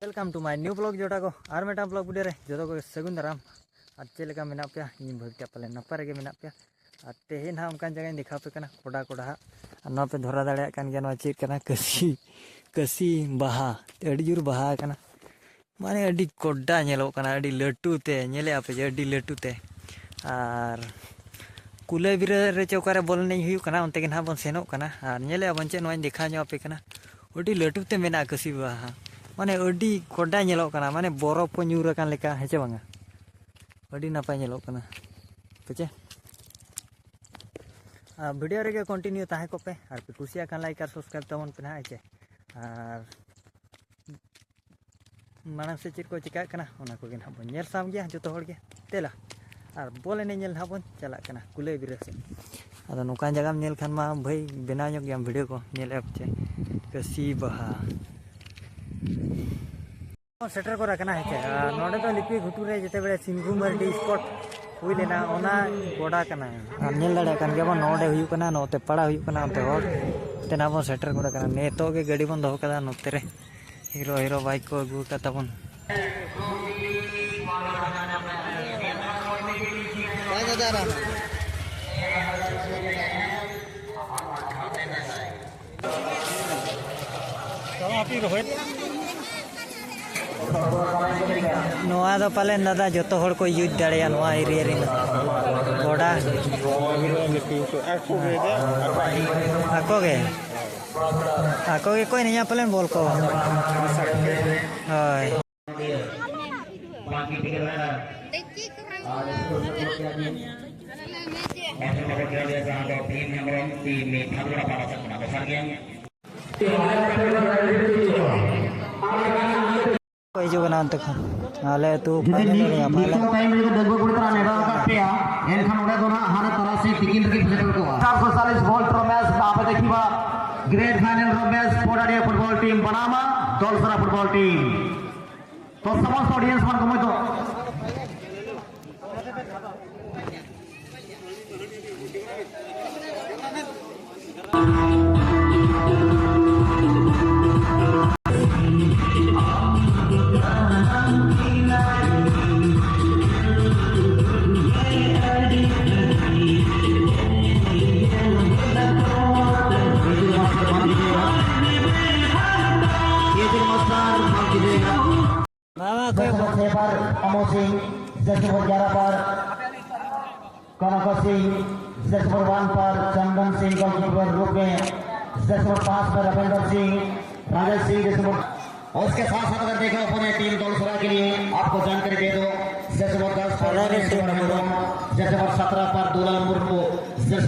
welcome to my new blog जोटा को और मेटा ब्लॉग वीडियो रे जो को सगुन दाराम और चेलेका मेना पे इन भगते पाले नपारे के मेना पे और तेहेन हा उनकान जगह दिखा पे कना कोडा कोडा और ना पे धरा दाड़े कान गया चेक कना कसी कसी बहा अड़ी जुर बहा कना माने अड़ी कोडा नेलो कना अड़ी लटू ते नेले आपे जे अड़ी लटू ते और कुले बिरे रे चौकारे बोल नहीं हुई कना उनते के ना बन सेनो कना और नेले अबन चे नोय दिखा नो पे कना अड़ी लटू ते मेना कसी बहा माने अड़ी कोडा नेलो कना माने बरफ को ᱧᱩᱨ akan लेका हेचे बांगा अड़ी नापाय नेलो कना पेचे वीडियो रे कंटिन्यू ताहे को पे और पे कुसिया kan लाइक और सब्सक्राइब तमन पे ना हेचे और मानम से चेक को चिका कना ओना को गेन हाबो नेल साम गया जतो हर गे तेला और बोले ने नेल हाबो चला कना कुले बिरे से अदा नोकान जगह नेल खान मा भाई बेना ᱧᱚᱜ ᱜᱮᱭᱟᱢ वीडियो को नेल एप चे कसी बहा सेटर को रखना है नोडे तो लिपि घुटू रे जते बेले सिंगू मर्डी स्पॉट हुई लेना ओना गोडा कना नेल दाड़े कान गेबो नोडे हुई कना नोते पड़ा हुई कना ओते होर तेना बो सेटर को रखना नेतो के गाड़ी बन दो कदा नोते रे हीरो हीरो बाइक को अगु का तबन काय दादा तो आपी रोहित नोआ दो पाले दादा जो हर को यूज दाड़े नोआ एरिया रे गोडा आको के कोई नहीं पाले बोल को हाय कोई जो बना तक हाले तू फाइनल रे फाइनल टाइम रे दगबो गुड़तरा नेडा का पेया एनखान ओडे दोना हाना तरह से टिकिन रे फिजल को 440 वोल्ट रो मैच बाबे देखिबा ग्रेट फाइनल रो मैच पोडाडिया फुटबॉल टीम बनामा दलसरा फुटबॉल टीम तो समस्त ऑडियंस मन को तो पर अमो सिंह जैसे 11 पर कनक सिंह जैसे 1 पर चंदन सिंह गोलकीपर रूप में जैसे 5 पर रविंदर सिंह राजेश सिंह जैसे और उसके साथ साथ अगर देखा अपने टीम दलसरा के लिए आपको जानकारी दे दो जैसे 10 पर जैसे 17 पर दुलाल मुर्मू जैसे